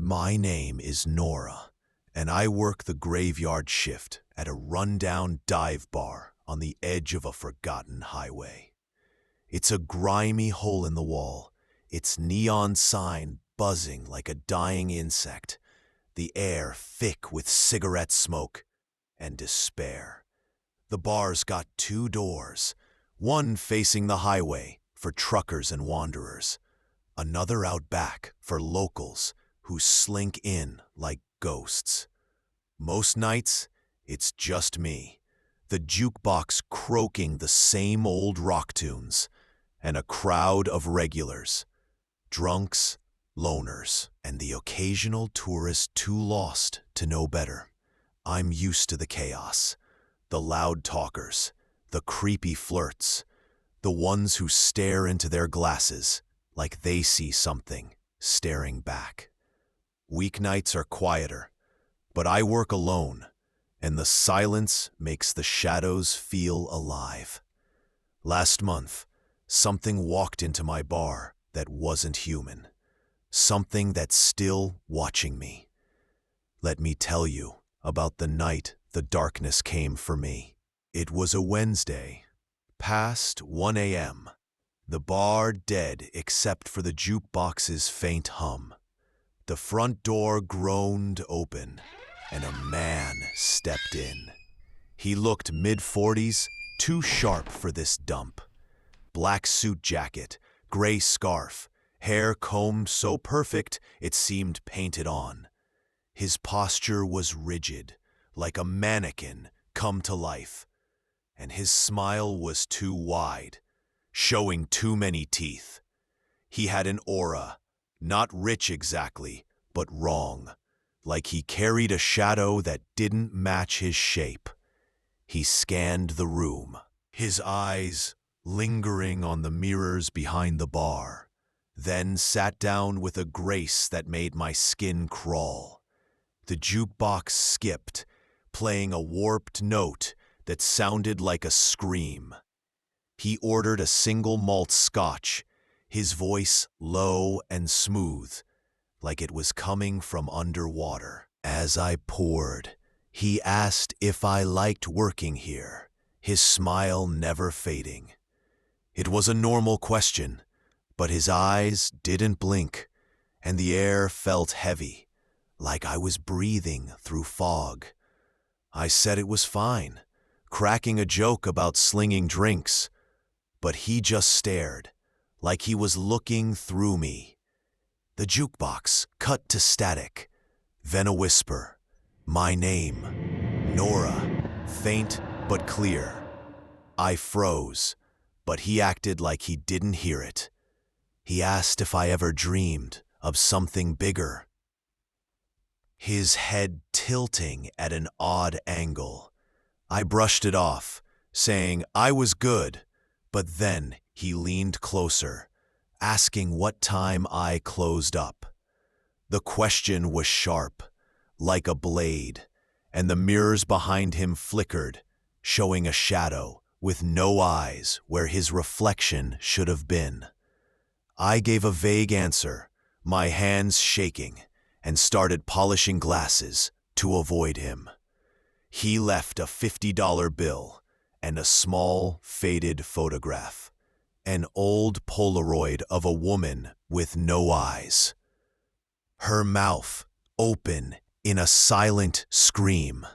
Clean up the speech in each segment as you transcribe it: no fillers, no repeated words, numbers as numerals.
My name is Nora, and I work the graveyard shift at a rundown dive bar on the edge of a forgotten highway. It's a grimy hole in the wall, its neon sign buzzing like a dying insect, the air thick with cigarette smoke and despair. The bar's got two doors, one facing the highway for truckers and wanderers, another out back for locals who slink in like ghosts. Most nights, it's just me, the jukebox croaking the same old rock tunes, and a crowd of regulars, drunks, loners, and the occasional tourist too lost to know better. I'm used to the chaos, the loud talkers, the creepy flirts, the ones who stare into their glasses like they see something staring back. Weeknights are quieter, but I work alone, and the silence makes the shadows feel alive. Last month, something walked into my bar that wasn't human, something that's still watching me. Let me tell you about the night the darkness came for me. It was a Wednesday, past 1 a.m., the bar dead except for the jukebox's faint hum. The front door groaned open, and a man stepped in. He looked mid-40s, too sharp for this dump. Black suit jacket, gray scarf, hair combed so perfect it seemed painted on. His posture was rigid, like a mannequin come to life, and his smile was too wide, showing too many teeth. He had an aura, not rich exactly, but wrong, like he carried a shadow that didn't match his shape. He scanned the room, his eyes lingering on the mirrors behind the bar, then sat down with a grace that made my skin crawl. The jukebox skipped, playing a warped note that sounded like a scream. He ordered a single malt scotch, his voice low and smooth, like it was coming from underwater. As I poured, he asked if I liked working here, his smile never fading. It was a normal question, but his eyes didn't blink, and the air felt heavy, like I was breathing through fog. I said it was fine, cracking a joke about slinging drinks, but he just stared, like he was looking through me. The jukebox cut to static, then a whisper. My name, Nora, faint but clear. I froze, but he acted like he didn't hear it. He asked if I ever dreamed of something bigger. His head tilting at an odd angle. I brushed it off, saying I was good, but then he leaned closer, asking what time I closed up. The question was sharp, like a blade, and the mirrors behind him flickered, showing a shadow with no eyes where his reflection should have been. I gave a vague answer, my hands shaking, and started polishing glasses to avoid him. He left a $50 bill and a small, faded photograph, an old Polaroid of a woman with no eyes. Her mouth open in a silent scream.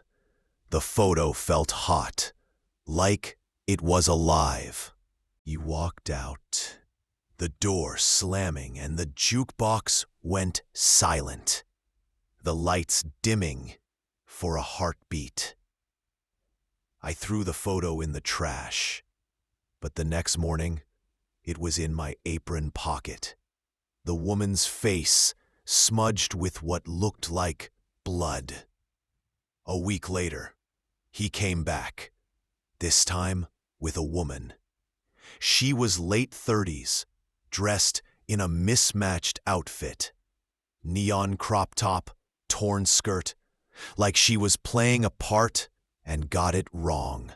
The photo felt hot, like it was alive. He walked out, the door slamming, and the jukebox went silent, the lights dimming for a heartbeat. I threw the photo in the trash, but the next morning, it was in my apron pocket. The woman's face smudged with what looked like blood. A week later, he came back, this time with a woman. She was late 30s, dressed in a mismatched outfit. Neon crop top, torn skirt, like she was playing a part and got it wrong.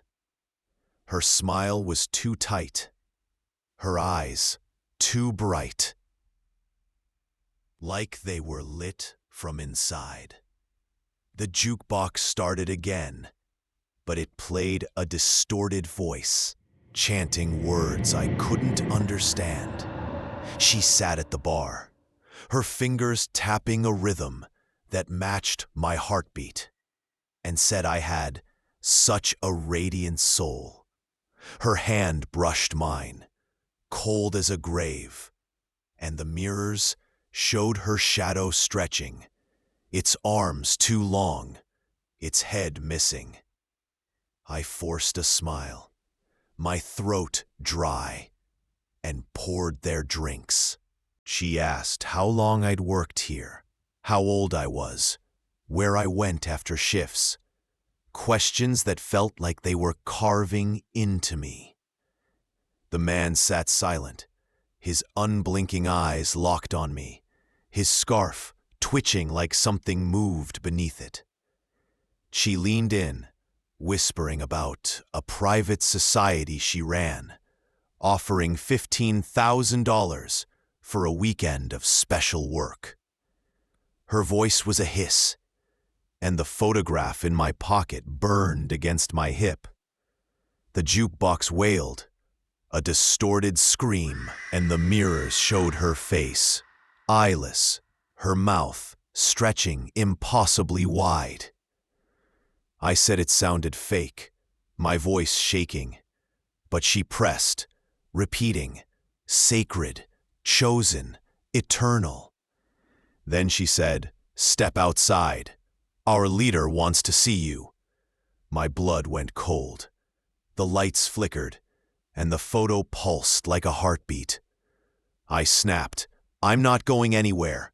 Her smile was too tight, her eyes too bright, like they were lit from inside. The jukebox started again, but it played a distorted voice, chanting words I couldn't understand. She sat at the bar, her fingers tapping a rhythm that matched my heartbeat, and said I had such a radiant soul. Her hand brushed mine, cold as a grave, and the mirrors showed her shadow stretching, its arms too long, its head missing. I forced a smile, my throat dry, and poured their drinks. She asked how long I'd worked here, how old I was, where I went after shifts. Questions that felt like they were carving into me. The man sat silent, his unblinking eyes locked on me, his scarf twitching like something moved beneath it. She leaned in, whispering about a private society she ran, offering $15,000 for a weekend of special work. Her voice was a hiss, and the photograph in my pocket burned against my hip. The jukebox wailed, a distorted scream, and the mirrors showed her face, eyeless, her mouth stretching impossibly wide. I said it sounded fake, my voice shaking, but she pressed, repeating, sacred, chosen, eternal. Then she said, "Step outside. Our leader wants to see you." My blood went cold. The lights flickered, and the photo pulsed like a heartbeat. I snapped, "I'm not going anywhere,"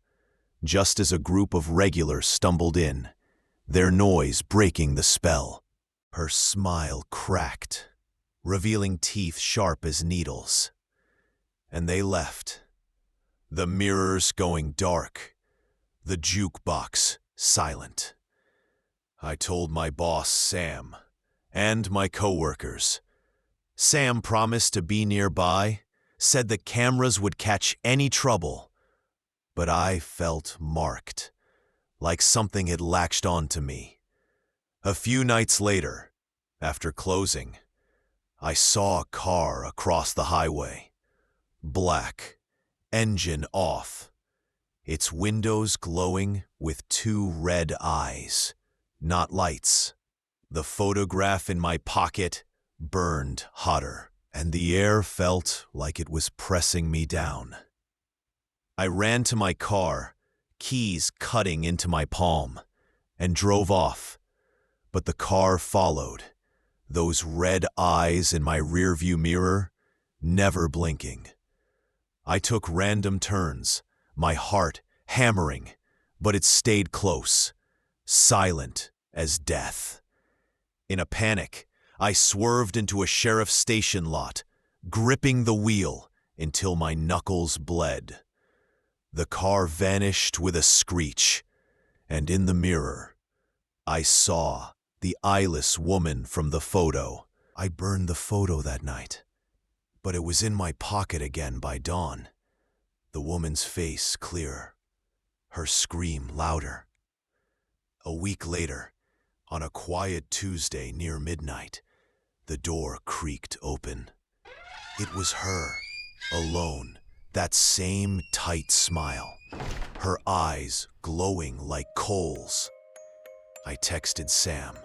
just as a group of regulars stumbled in, their noise breaking the spell. Her smile cracked, revealing teeth sharp as needles. And they left, the mirrors going dark, the jukebox silent. I told my boss, Sam, and my coworkers. Sam promised to be nearby, said the cameras would catch any trouble, but I felt marked, like something had latched onto me. A few nights later, after closing, I saw a car across the highway, black, engine off, its windows glowing with two red eyes, not lights. The photograph in my pocket burned hotter, and the air felt like it was pressing me down. I ran to my car, keys cutting into my palm, and drove off, but the car followed, those red eyes in my rearview mirror, never blinking. I took random turns, my heart hammering, but it stayed close, silent as death. In a panic, I swerved into a sheriff's station lot, gripping the wheel until my knuckles bled. The car vanished with a screech, and in the mirror, I saw the eyeless woman from the photo. I burned the photo that night, but it was in my pocket again by dawn. The woman's face clearer, her scream louder. A week later, on a quiet Tuesday near midnight, the door creaked open. It was her, alone, that same tight smile, her eyes glowing like coals. I texted Sam,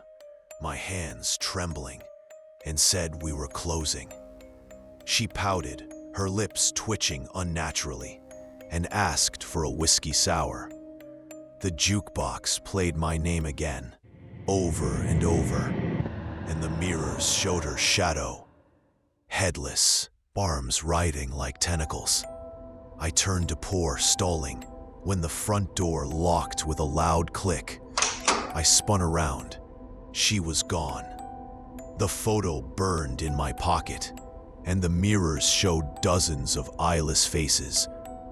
my hands trembling, and said we were closing. She pouted, her lips twitching unnaturally, and asked for a whiskey sour. The jukebox played my name again, over and over, and the mirrors showed her shadow, headless, arms writhing like tentacles. I turned to pour, stalling, when the front door locked with a loud click. I spun around. She was gone. The photo burned in my pocket, and the mirrors showed dozens of eyeless faces,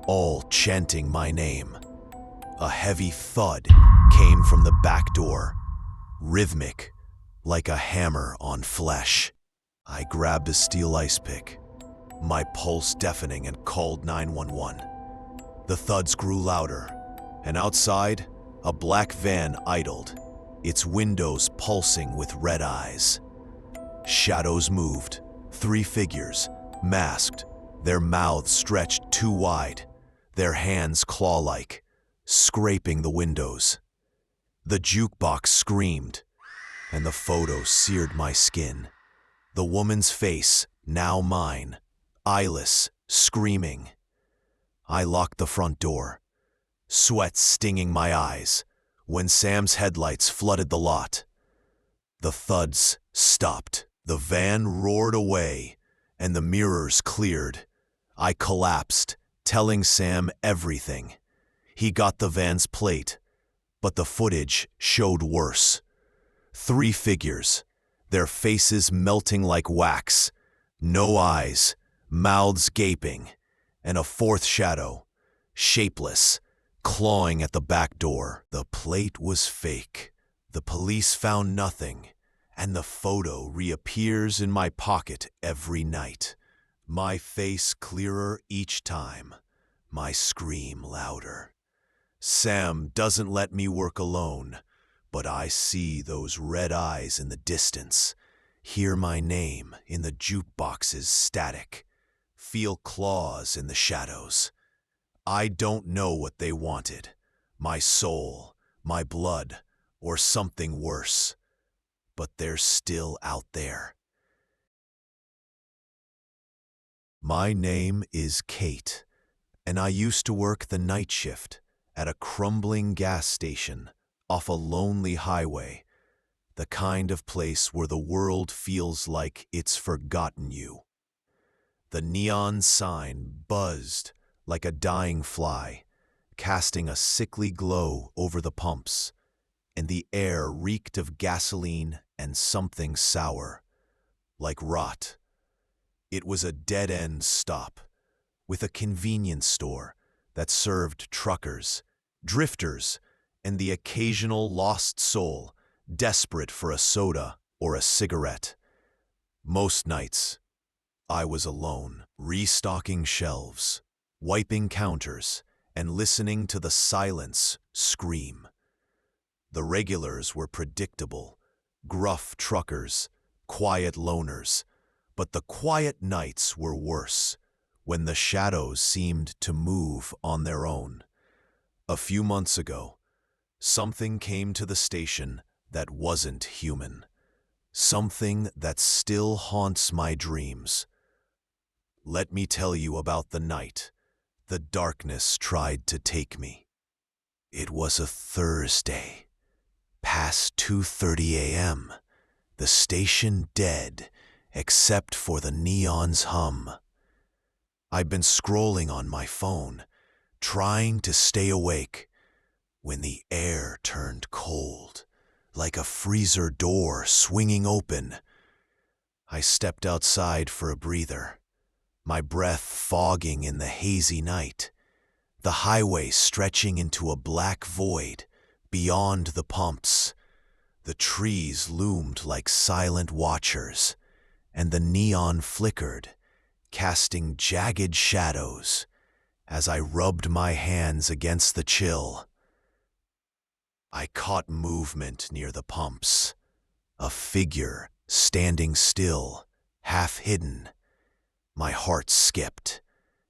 all chanting my name. A heavy thud came from the back door, rhythmic, like a hammer on flesh. I grabbed a steel ice pick, my pulse deafening, and called 911. The thuds grew louder, And outside, a black van idled, its windows pulsing with red eyes. Shadows moved, 3 figures, masked, their mouths stretched too wide, their hands claw-like, scraping the windows. The jukebox screamed, and the photo seared my skin. The woman's face, now mine, eyeless, screaming. I locked the front door, sweat stinging my eyes, when Sam's headlights flooded the lot. The thuds stopped. The van roared away, and the mirrors cleared. I collapsed, telling Sam everything. He got the van's plate, but the footage showed worse. 3 figures, their faces melting like wax, no eyes, mouths gaping, and a 4th shadow, shapeless, clawing at the back door. The plate was fake. The police found nothing, and the photo reappears in my pocket every night. My face clearer each time, my scream louder. Sam doesn't let me work alone, but I see those red eyes in the distance, hear my name in the jukebox's static, feel claws in the shadows. I don't know what they wanted, my soul, my blood, or something worse. But they're still out there. My name is Kate, and I used to work the night shift at a crumbling gas station off a lonely highway, the kind of place where the world feels like it's forgotten you. The neon sign buzzed like a dying fly, casting a sickly glow over the pumps, and the air reeked of gasoline and something sour, like rot. It was a dead-end stop, with a convenience store that served truckers, drifters, and the occasional lost soul desperate for a soda or a cigarette. Most nights, I was alone, restocking shelves, wiping counters, and listening to the silence scream. The regulars were predictable, gruff truckers, quiet loners, but the quiet nights were worse, when the shadows seemed to move on their own. A few months ago, something came to the station that wasn't human, something that still haunts my dreams. Let me tell you about the night the darkness tried to take me. It was a Thursday. Past 2:30 a.m., the station dead, except for the neon's hum. I'd been scrolling on my phone, trying to stay awake, when the air turned cold, like a freezer door swinging open. I stepped outside for a breather, my breath fogging in the hazy night, the highway stretching into a black void. Beyond the pumps, the trees loomed like silent watchers, and the neon flickered, casting jagged shadows as I rubbed my hands against the chill. I caught movement near the pumps, a figure standing still, half hidden. My heart skipped.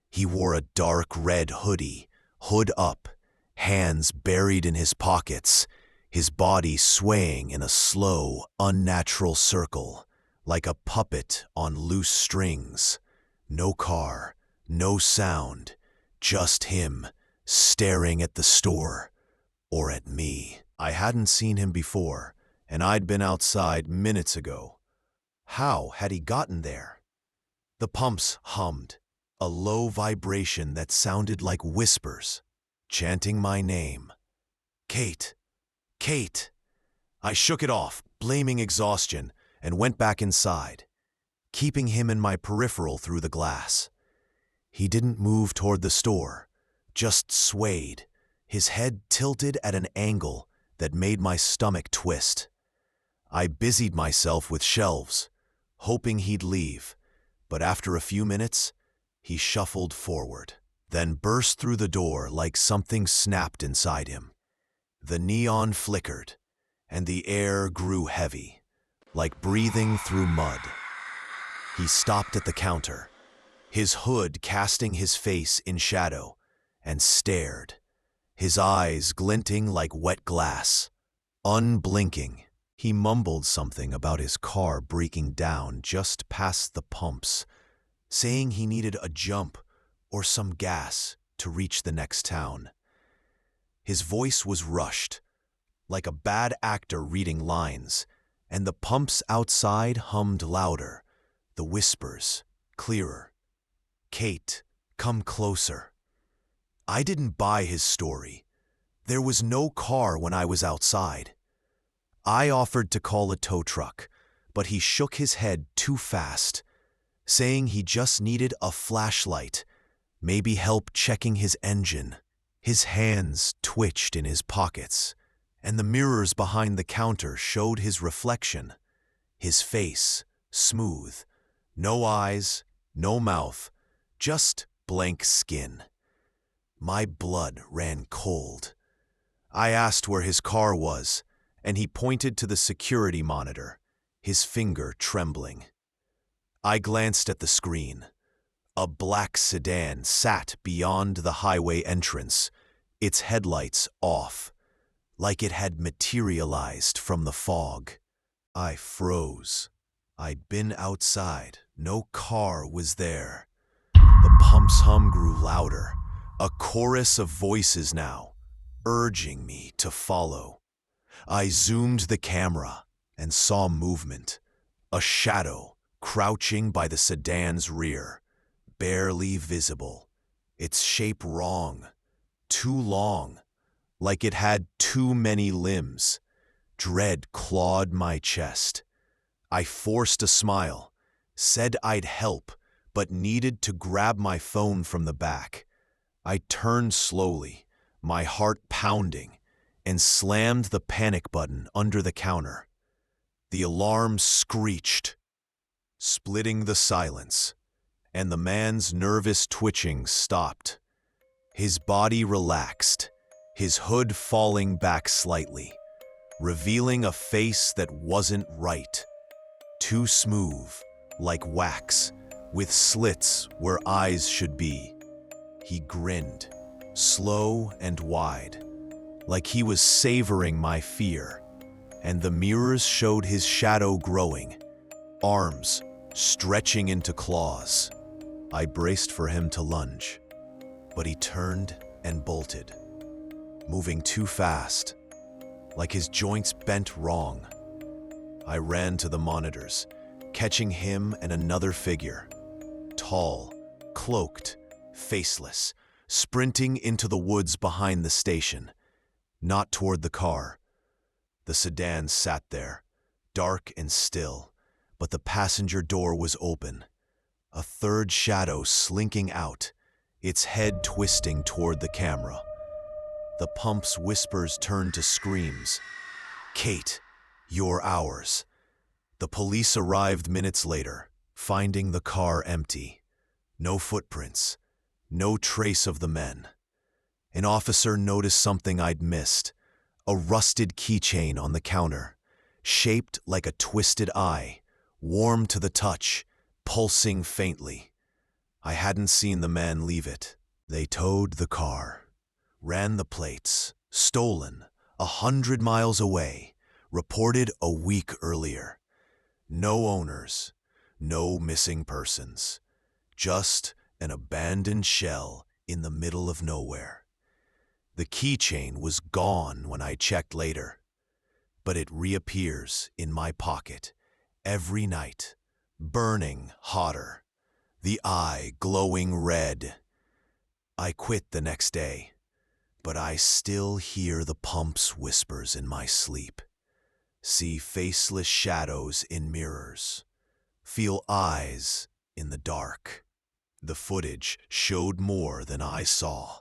He wore a dark red hoodie, hood up, hands buried in his pockets, his body swaying in a slow, unnatural circle, like a puppet on loose strings. No car, no sound, just him, staring at the store, or at me. I hadn't seen him before, and I'd been outside minutes ago. How had he gotten there? The pumps hummed, a low vibration that sounded like whispers, chanting my name. Kate, Kate. I shook it off, blaming exhaustion, and went back inside, keeping him in my peripheral through the glass. He didn't move toward the store, just swayed, his head tilted at an angle that made my stomach twist. I busied myself with shelves, hoping he'd leave, but after a few minutes, he shuffled forward. then burst through the door like something snapped inside him. The neon flickered, and the air grew heavy, like breathing through mud. He stopped at the counter, his hood casting his face in shadow, and stared, his eyes glinting like wet glass. Unblinking, he mumbled something about his car breaking down just past the pumps, saying he needed a jump or some gas to reach the next town. His voice was rushed, like a bad actor reading lines, and the pumps outside hummed louder, the whispers clearer. "Kate, come closer." I didn't buy his story. There was no car when I was outside. I offered to call a tow truck, but he shook his head too fast, saying he just needed a flashlight, maybe help checking his engine. His hands twitched in his pockets, and the mirrors behind the counter showed his reflection. His face, smooth, no eyes, no mouth, just blank skin. My blood ran cold. I asked where his car was, and he pointed to the security monitor, his finger trembling. I glanced at the screen. A black sedan sat beyond the highway entrance, its headlights off, like it had materialized from the fog. I froze. I'd been outside. No car was there. The pump's hum grew louder, a chorus of voices now, urging me to follow. I zoomed the camera and saw movement, a shadow crouching by the sedan's rear, barely visible, its shape wrong, too long, like it had too many limbs. Dread clawed my chest. I forced a smile, said I'd help, but needed to grab my phone from the back. I turned slowly, my heart pounding, and slammed the panic button under the counter. The alarm screeched, splitting the silence, and the man's nervous twitching stopped. His body relaxed, his hood falling back slightly, revealing a face that wasn't right. Too smooth, like wax, with slits where eyes should be. He grinned, slow and wide, like he was savoring my fear, and the mirrors showed his shadow growing, arms stretching into claws. I braced for him to lunge, but he turned and bolted, moving too fast, like his joints bent wrong. I ran to the monitors, catching him and another figure, tall, cloaked, faceless, sprinting into the woods behind the station, not toward the car. The sedan sat there, dark and still, but the passenger door was open. A third shadow slinking out, its head twisting toward the camera. The pump's whispers turned to screams. "Kate, you're ours." The police arrived minutes later, finding the car empty. No footprints, no trace of the men. An officer noticed something I'd missed, a rusted keychain on the counter, shaped like a twisted eye, warm to the touch, pulsing faintly. I hadn't seen the man leave it. They towed the car, ran the plates, stolen, 100 miles away, reported a week earlier. No owners, no missing persons, just an abandoned shell in the middle of nowhere. The keychain was gone when I checked later, but it reappears in my pocket every night, burning hotter, the eye glowing red. I quit the next day, but I still hear the pump's whispers in my sleep, see faceless shadows in mirrors, feel eyes in the dark. The footage showed more than I saw.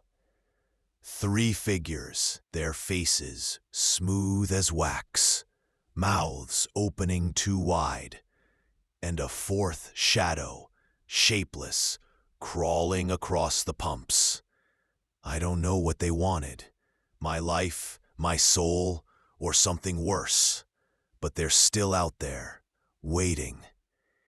3 figures, their faces smooth as wax, mouths opening too wide, and a 4th shadow, shapeless, crawling across the pumps. I don't know what they wanted, my life, my soul, or something worse, but they're still out there, waiting,